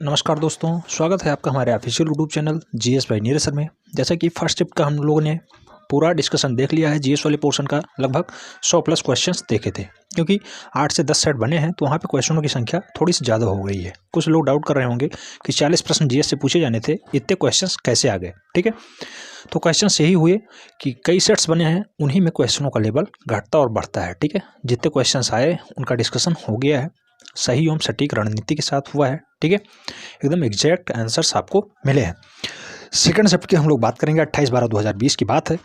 नमस्कार दोस्तों, स्वागत है आपका हमारे official YouTube channel GS bye Neeraj sir में। जैसा कि फर्स्ट शिफ्ट का हम लोगों ने पूरा डिस्कशन देख लिया है, जीएस वाले पोर्शन का लगभग 100 प्लस क्वेश्चंस देखे थे, क्योंकि 8 से 10 सेट बने हैं तो वहाँ पे क्वेश्चनों की संख्या थोड़ी सी ज़्यादा हो गई है। कुछ लोग डाउट कर रहे होंगे कि 40 प्रश्न जीएस से पूछे जाने थे, इतने क्वेश्चन कैसे आ गए। ठीक है, तो क्वेश्चन यही हुए कि कई सेट्स बने हैं, उन्हीं में क्वेश्चनों का लेवल घटता और बढ़ता है। ठीक है, जितने क्वेश्चन आए उनका डिस्कशन हो गया है, सही एवं सटीक रणनीति के साथ हुआ है। ठीक है, एकदम एग्जैक्ट आंसर्स आपको मिले हैं। सेकंड शिफ्ट की हम लोग बात करेंगे, 28/12/2020 की बात है।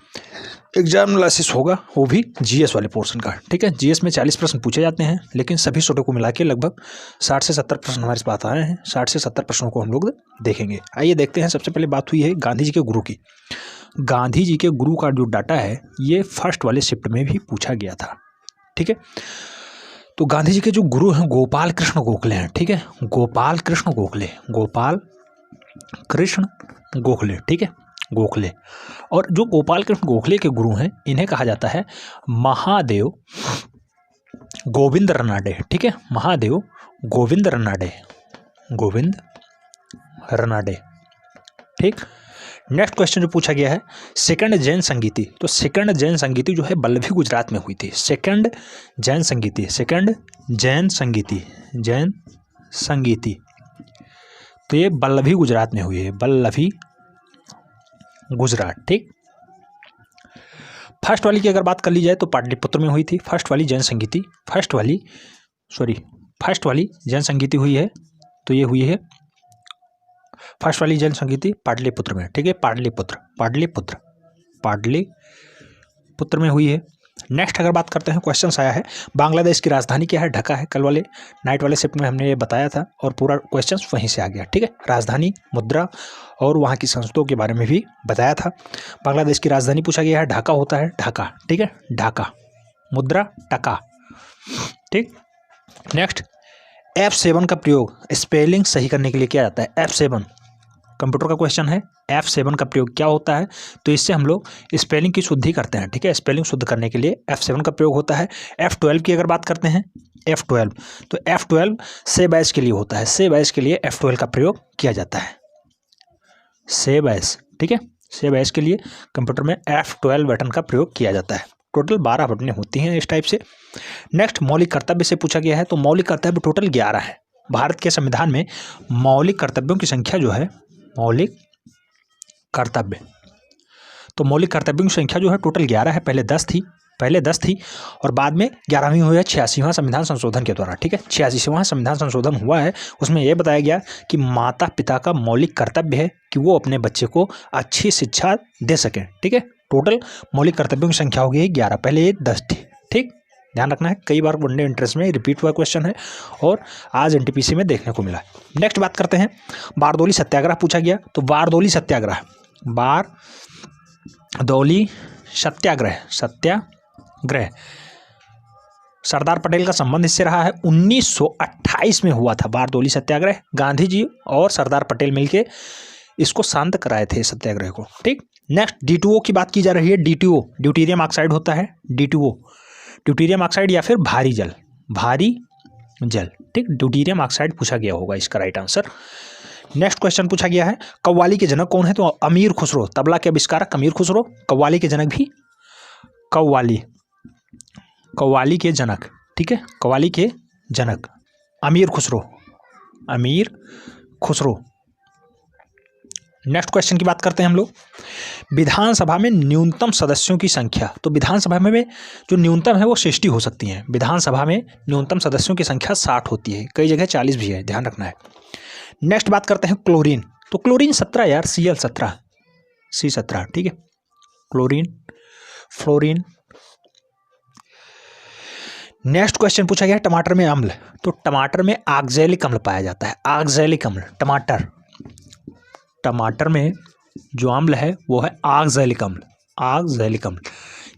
एग्जाम एनालिसिस होगा, वो भी जीएस वाले पोर्शन का। ठीक है, जीएस में 40 प्रश्न पूछे जाते हैं, लेकिन सभी शोटों को मिला के लगभग 60 से 70 प्रश्न हमारे पास आए हैं। 60 से 70 प्रश्नों को हम लोग देखेंगे। आइए देखते हैं। सबसे पहले बात हुई है गांधी जी के गुरु की। गांधी जी के गुरु का जो डाटा है ये फर्स्ट वाले शिफ्ट में भी पूछा गया था। ठीक है, तो गांधी जी के जो गुरु हैं गोपाल कृष्ण गोखले हैं। ठीक है, गोपाल कृष्ण गोखले, गोपाल कृष्ण गोखले। ठीक है, गोखले। और जो गोपाल कृष्ण गोखले के गुरु हैं इन्हें कहा जाता है महादेव गोविंद रनाडे। ठीक है, महादेव गोविंद रनाडे, गोविंद रनाडे। ठीक, नेक्स्ट क्वेश्चन जो पूछा गया है, सेकंड जैन संगीति। तो सेकंड जैन संगीति जो है बल्लभी गुजरात में हुई थी। सेकंड जैन संगीति, सेकंड जैन संगीति, जैन संगीति, तो ये बल्लभी गुजरात में हुई है, बल्लभी गुजरात। ठीक, फर्स्ट वाली की अगर बात कर ली जाए तो पाटलिपुत्र में हुई थी फर्स्ट वाली जैन संगीति। फर्स्ट वाली जैन संगीति हुई है, तो ये हुई है फर्स्ट वाली जैन संगीति पाटलिपुत्र में। ठीक है, पाटलिपुत्र में हुई है। नेक्स्ट अगर बात करते हैं, क्वेश्चन आया है बांग्लादेश की राजधानी क्या है। ढाका है। कल वाले नाइट वाले शिफ्ट में हमने ये बताया था और पूरा क्वेश्चन वहीं से आ गया। ठीक है, राजधानी, मुद्रा और वहाँ की संस्थाओं के बारे में भी बताया था। बांग्लादेश की राजधानी पूछा गया है, ढाका होता है, ढाका। ठीक है, ढाका, मुद्रा टका। ठीक, नेक्स्ट F7 का प्रयोग स्पेलिंग सही करने के लिए किया जाता है। F7 कंप्यूटर का क्वेश्चन है, F7 का प्रयोग क्या होता है। तो इससे हम लोग स्पेलिंग की शुद्धि करते हैं। ठीक है, स्पेलिंग शुद्ध करने के लिए F7 का प्रयोग होता है। F12 की अगर बात करते हैं, F12, तो F12 सेव एज के लिए होता है। सेव एज के लिए F12 का प्रयोग किया जाता है, सेव एज। ठीक है, सेव एज के लिए कंप्यूटर में F12 बटन का प्रयोग किया जाता है। टोटल 12 बटनें होती हैं इस टाइप से। नेक्स्ट मौलिक कर्तव्य से पूछा गया है, तो मौलिक कर्तव्य टोटल 11 है। भारत के संविधान में मौलिक कर्तव्यों की संख्या जो है, मौलिक कर्तव्य, तो मौलिक कर्तव्यों की संख्या जो है टोटल 11 है। पहले 10 थी और बाद में 11वीं हुई है 86वां संविधान संशोधन के द्वारा। ठीक है, 86वां संविधान संशोधन हुआ है, उसमें यह बताया गया कि माता पिता का मौलिक कर्तव्य है कि वो अपने बच्चे को अच्छी शिक्षा दे सकें। ठीक है, टोटल मौलिक कर्तव्यों की संख्या हो गई 11, पहले ये 10 थी। ठीक, ध्यान रखना है, कई बार वनडे इंटरेस्ट में रिपीट हुआ क्वेश्चन है और आज एनटीपीसी में देखने को मिला है। नेक्स्ट बात करते हैं, बारदौली सत्याग्रह पूछा गया। तो बारदौली सत्याग्रह, बारदौली सत्याग्रह, सत्याग्रह सरदार पटेल का संबंध इससे रहा है। 1928 में हुआ था बारदौली सत्याग्रह। गांधी जी और सरदार पटेल मिलके इसको शांत कराए थे सत्याग्रह को। ठीक, नेक्स्ट D2O की बात की जा रही है। D2O ड्यूटीरियम ऑक्साइड होता है। D2O ड्यूटीरियम ऑक्साइड या फिर भारी जल, भारी जल। ठीक, ड्यूटीरियम ऑक्साइड पूछा गया होगा इसका राइट आंसर। नेक्स्ट क्वेश्चन पूछा गया है कव्वाली के जनक कौन है। तो अमीर खुसरो, तबला के आविष्कारक अमीर खुसरो। कव्वाली के जनक भी कव्वाली के जनक। ठीक है, कव्वाली के जनक अमीर खुसरो, अमीर खुसरो। नेक्स्ट क्वेश्चन की बात करते हैं हम लोग, विधानसभा में न्यूनतम सदस्यों की संख्या। तो विधानसभा में जो न्यूनतम है वो 60 हो सकती है। विधानसभा में न्यूनतम सदस्यों की संख्या 60 होती है, कई जगह 40 भी है, ध्यान रखना है। नेक्स्ट बात करते हैं क्लोरीन। तो क्लोरीन 17 यार, Cl17, C17। ठीक है, क्लोरीन, फ्लोरीन। नेक्स्ट क्वेश्चन पूछा गया है टमाटर में अम्ल। तो टमाटर में ऑक्जेलिक अम्ल पाया जाता है, ऑक्जेलिक अम्ल। टमाटर में जो अम्ल है वो है ऑक्जेलिक अम्ल, ऑक्जेलिक अम्ल।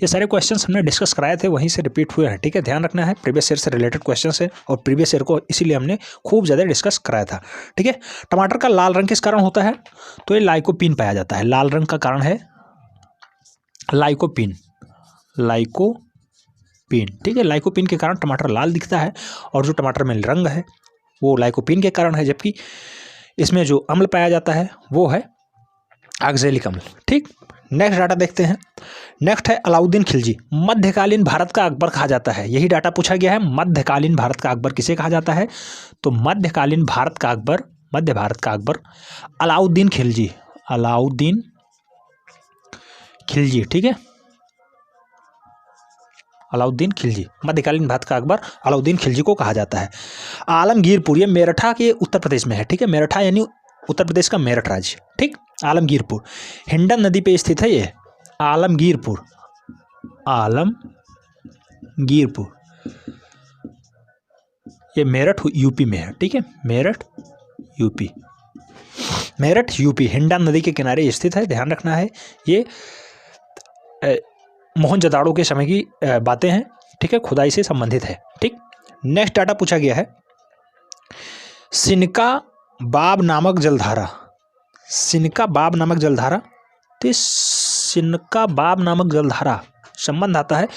ये सारे क्वेश्चंस हमने डिस्कस कराए थे, वहीं से रिपीट हुए हैं। ठीक है, ध्यान रखना है, प्रीवियस ईयर से रिलेटेड क्वेश्चंस है और प्रीवियस ईयर को इसीलिए हमने खूब ज़्यादा डिस्कस कराया था। ठीक है, टमाटर का लाल रंग किस कारण होता है। तो ये लाइकोपीन पाया जाता है। लाल रंग का कारण है लाइकोपीन, लाइकोपीन। ठीक है, लाइकोपीन के कारण टमाटर लाल दिखता है और जो टमाटर में रंग है वो लाइकोपीन के कारण है, जबकि इसमें जो अम्ल पाया जाता है वो है ऑक्जेलिक अम्ल। ठीक, नेक्स्ट डाटा देखते हैं। नेक्स्ट है अलाउद्दीन खिलजी। मध्यकालीन भारत का अकबर कहा जाता है, यही डाटा पूछा गया है। मध्यकालीन भारत का अकबर किसे कहा जाता है? तो मध्यकालीन भारत का अकबर, मध्य भारत का अकबर अलाउद्दीन खिलजी, अलाउद्दीन खिलजी। ठीक है, अलाउद्दीन खिलजी, मध्यकालीन भारत का अकबर अलाउद्दीन खिलजी को कहा जाता है। आलमगीरपुर, ये मेरठा के उत्तर प्रदेश में है। ठीक है, मेरठा यानी उत्तर प्रदेश का मेरठ राज्य। ठीक, आलमगीरपुर हिंडन नदी पे स्थित है ये आलमगीरपुर, आलमगीरपुर ये मेरठ यूपी में है। ठीक है, मेरठ यूपी, मेरठ यूपी हिंडन नदी के किनारे स्थित है, ध्यान रखना है। ये मोहनजोदाड़ो के समय की बातें हैं। ठीक है, खुदाई से संबंधित है। ठीक, नेक्स्ट डाटा पूछा गया है सिनका बाब नामक जलधारा, सिनका बाब नामक जलधारा। तो सिनका बाब नामक जलधारा संबंध आता है,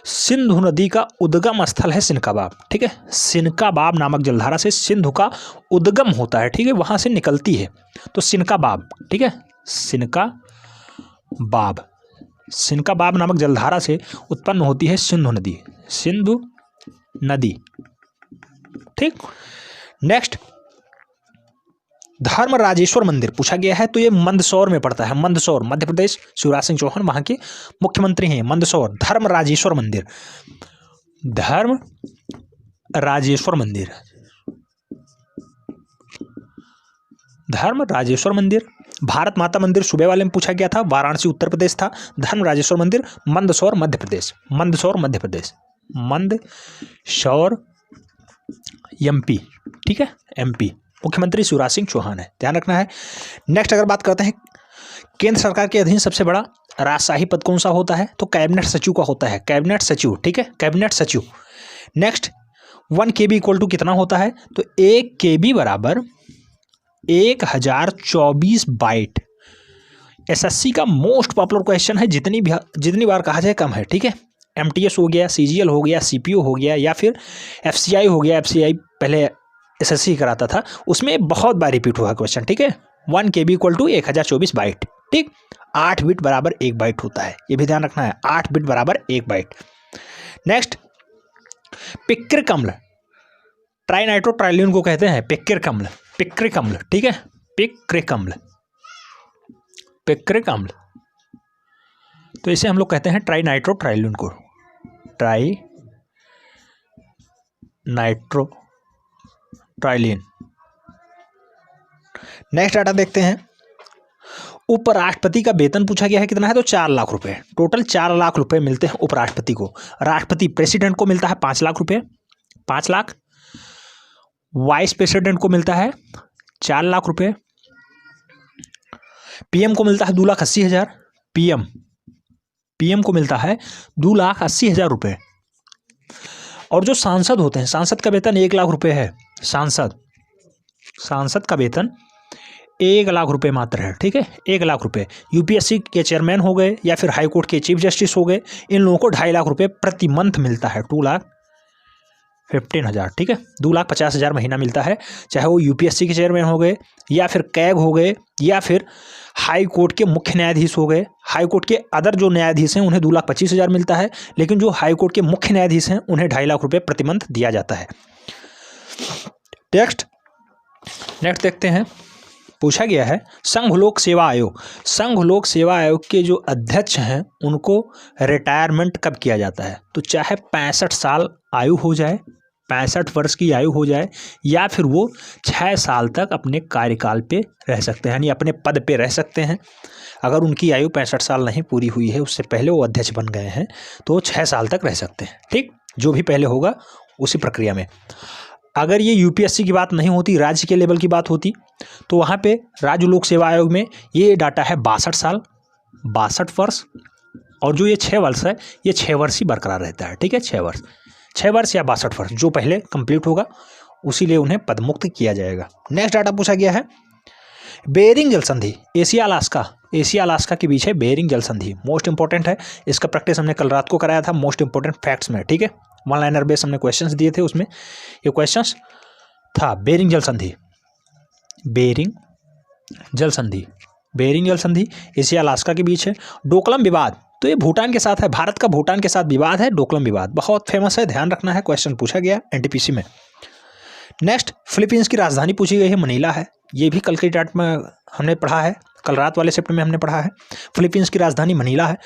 सिंधु नदी का उद्गम स्थल है सिनका बाब। ठीक है, सिनका बाब नामक जलधारा से सिंधु का उद्गम होता है। ठीक है, वहां से निकलती है, तो सिनका बाब। ठीक है, सिनका बाब, सिनका बाब नामक जलधारा से उत्पन्न होती है सिंधु नदी, सिंधु नदी। ठीक, नेक्स्ट धर्मराजेश्वर मंदिर पूछा गया है, तो ये मंदसौर में पड़ता है। मंदसौर मध्य प्रदेश, शिवराज सिंह चौहान वहां के मुख्यमंत्री हैं। मंदसौर धर्मराजेश्वर मंदिर, धर्मराजेश्वर मंदिर, धर्मराजेश्वर मंदिर। भारत माता मंदिर सुबह वाले में पूछा गया था, वाराणसी उत्तर प्रदेश था। धर्मराजेश्वर मंदिर मंदसौर मध्य प्रदेश, मंदसौर मध्य प्रदेश, मंदसौर एमपी। ठीक है, एमपी, मुख्यमंत्री शिवराज सिंह चौहान है, ध्यान रखना है। नेक्स्ट अगर बात करते हैं केंद्र सरकार के अधीन सबसे बड़ा राजशाही पद कौन सा होता है, तो कैबिनेट सचिव का होता है, कैबिनेट सचिव। ठीक है, कैबिनेट सचिव। नेक्स्ट 1 KB इक्वल टू कितना होता है, तो 1 KB बराबर 1024 बाइट। एसएससी का मोस्ट पॉपुलर क्वेश्चन है, जितनी बार कहा जाए कम है। ठीक है, MTS हो गया, CGL हो गया, CPO हो गया, या फिर FCI हो गया। FCI पहले एसएससी कराता था, उसमें बहुत बार रिपीट हुआ क्वेश्चन। ठीक है, 1 KB इक्वल टू 1024 बाइट। ठीक, 8 बिट बराबर 1 बाइट होता है, ये भी ध्यान रखना है, 8 बिट बराबर 1 बाइट। नेक्स्ट पिक्रिक अम्ल, ट्राइनाइट्रोट्राइलिन को कहते हैं पिक्रिक अम्ल, पिक्रिक अम्ल। ठीक है, पिक्रिक अम्ल, पिक्रिक अम्ल, तो इसे हम लोग कहते हैं ट्राइनाइट्रोट्राइलिन को, ट्राइनाइट्रोट्राइलिन। नेक्स्ट डाटा देखते हैं, उपराष्ट्रपति का वेतन पूछा गया है, कितना है, तो 4 लाख रुपए। टोटल 4 लाख रुपए मिलते हैं उपराष्ट्रपति को। राष्ट्रपति प्रेसिडेंट को मिलता है 5 लाख रुपए, 5 लाख। वाइस प्रेसिडेंट को मिलता है 4 लाख रुपए। PM को मिलता है 2,80,000। PM को मिलता है 2,80,000 रुपए। और जो सांसद होते हैं, सांसद का वेतन 1 लाख रुपए है। सांसद का वेतन 1 लाख रुपए मात्र है। ठीक है, 1 लाख रुपए। UPSC के चेयरमैन हो गए या फिर हाई कोर्ट के चीफ जस्टिस हो गए, इन लोगों को 2.5 लाख रुपए प्रति मंथ मिलता है, 2,15,000। ठीक है, 2,50,000 महीना मिलता है, चाहे वो UPSC के चेयरमैन हो गए या फिर कैग हो गए या फिर हाई कोर्ट के मुख्य न्यायाधीश हो गए। हाई कोर्ट के अदर जो न्यायाधीश हैं उन्हें 2,25,000 मिलता है, लेकिन जो हाई कोर्ट के मुख्य न्यायाधीश हैं उन्हें 2.5 लाख रुपए प्रति मंथ दिया जाता है। नेक्स्ट देखते हैं, पूछा गया है संघ लोक सेवा आयोग, संघ लोक सेवा आयोग के जो अध्यक्ष हैं उनको रिटायरमेंट कब किया जाता है, तो चाहे 65 साल आयु हो जाए, 65 वर्ष की आयु हो जाए, या फिर वो 6 साल तक अपने कार्यकाल पे रह सकते हैं, यानी अपने पद पे रह सकते हैं। अगर उनकी आयु 65 साल नहीं पूरी हुई है, उससे पहले वो अध्यक्ष बन गए हैं, तो वो 6 साल तक रह सकते हैं। ठीक, जो भी पहले होगा उसी प्रक्रिया में। अगर ये UPSC की बात नहीं होती, राज्य के लेवल की बात होती, तो वहाँ पे राज्य लोक सेवा आयोग में ये डाटा है 62 साल, 62 वर्ष। और जो ये 6 वर्ष है, ये 6 वर्ष ही बरकरार रहता है। ठीक है, 6 वर्ष या 62 वर्ष, जो पहले कंप्लीट होगा उसी लिए उन्हें पदमुक्त किया जाएगा। नेक्स्ट डाटा पूछा गया है बेरिंग जल संधि, एशिया अलास्का के बीच है बेरिंग जल संधि, मोस्ट इंपॉर्टेंट है। इसका प्रैक्टिस हमने कल रात को कराया था मोस्ट इंपॉर्टेंट फैक्ट्स में। ठीक है, 1 लाइनर बेस हमने क्वेश्चंस दिए थे, उसमें ये क्वेश्चंस था बेरिंग जल संधि। बेरिंग जल संधि, बेरिंग जल संधि एशिया अलास्का के बीच है। डोकलाम विवाद, तो ये भूटान के साथ है, भारत का भूटान के साथ विवाद है डोकलाम विवाद, बहुत फेमस है, ध्यान रखना है, क्वेश्चन पूछा गया एनटीपीसी में। नेक्स्ट, फिलीपींस की राजधानी पूछी गई है, मनीला है, ये भी कल के डाट में हमने पढ़ा है, कल रात वाले शिफ्ट में हमने पढ़ा है, फिलीपींस की राजधानी मनीला है।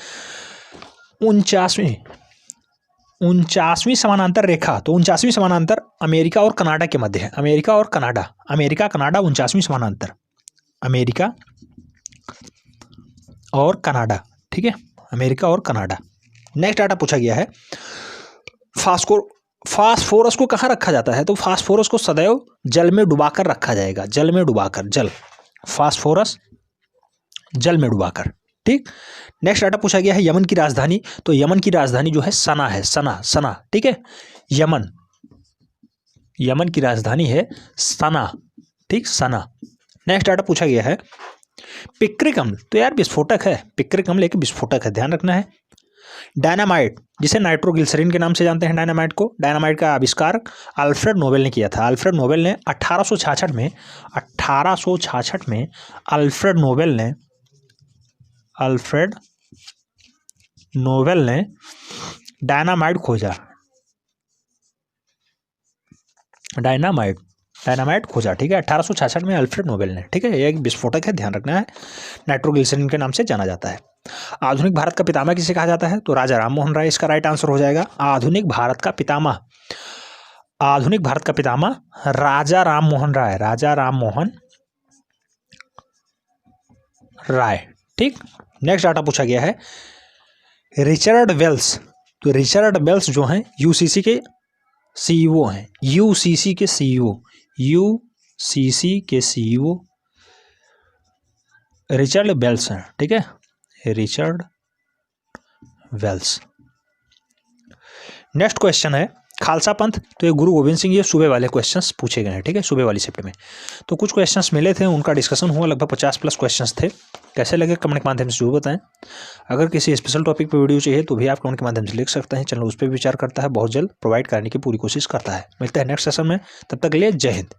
49वीं समानांतर रेखा, तो 49वीं समानांतर अमेरिका और कनाडा के मध्य है, अमेरिका और कनाडा, अमेरिका कनाडा 49वीं समानांतर, अमेरिका और कनाडा, ठीक है, अमेरिका और कनाडा। नेक्स्ट डाटा पूछा गया है, फास्फोरस को कहाँ रखा जाता है, तो फास्फोरस को सदैव जल में डुबाकर रखा जाएगा, जल में डुबाकर, जल, फास्फोरस जल में डुबाकर, ठीक। नेक्स्ट डाटा पूछा गया है, यमन की राजधानी, तो यमन की राजधानी जो है सना है, सना, ठीक है, यमन की राजधानी है सना, ठीक, सना। नेक्स्ट डाटा पूछा गया है, पिक्रिक अम्ल, तो यार विस्फोटक है, पिक्रिक अम्ल एक विस्फोटक है, ध्यान रखना है। डायनामाइट, जिसे नाइट्रोग्लिसरीन के नाम से जानते हैं डायनामाइट को, डायनामाइट का आविष्कार अल्फ्रेड नोबेल ने किया था। अल्फ्रेड नोबेल ने 1866 में अल्फ्रेड नोबेल ने डायनामाइट खोजा, डायनामाइट खोजा, ठीक है, 1866 में अल्फ्रेड नोबेल ने, ठीक है, ये एक विस्फोटक है, ध्यान रखना है, नाइट्रोग्लिसरीन के नाम से जाना जाता है। आधुनिक भारत का पितामह किसे कहा जाता है, तो राजा राम मोहन राय इसका राइट आंसर हो जाएगा। आधुनिक भारत का पितामह राजा राम मोहन राय, राजा राम मोहन राय, ठीक। नेक्स्ट डाटा पूछा गया है, रिचर्ड वेल्स, तो रिचर्ड वेल्स जो हैं यूसीसी के सीईओ हैं, यूसीसी के सीईओ रिचर्ड वेल्स हैं, ठीक है, रिचर्ड वेल्स। नेक्स्ट क्वेश्चन है खालसा पंथ, तो ये गुरु गोविंद सिंह, ये सुबह वाले क्वेश्चंस पूछे गए हैं, ठीक है, सुबह वाली शिफ्ट में। तो कुछ क्वेश्चंस मिले थे, उनका डिस्कशन हुआ, लगभग 50+ क्वेश्चंस थे। कैसे लगे कमेंट के माध्यम से जरूर बताएं। अगर किसी स्पेशल टॉपिक पर वीडियो चाहिए तो भी आप कमेंट के माध्यम से लिख सकते हैं, चैनल उस पर विचार करता है, बहुत जल्द प्रोवाइड करने की पूरी कोशिश करता है। मिलते हैं नेक्स्ट सेशन में, तब तक के लिए जय हिंद।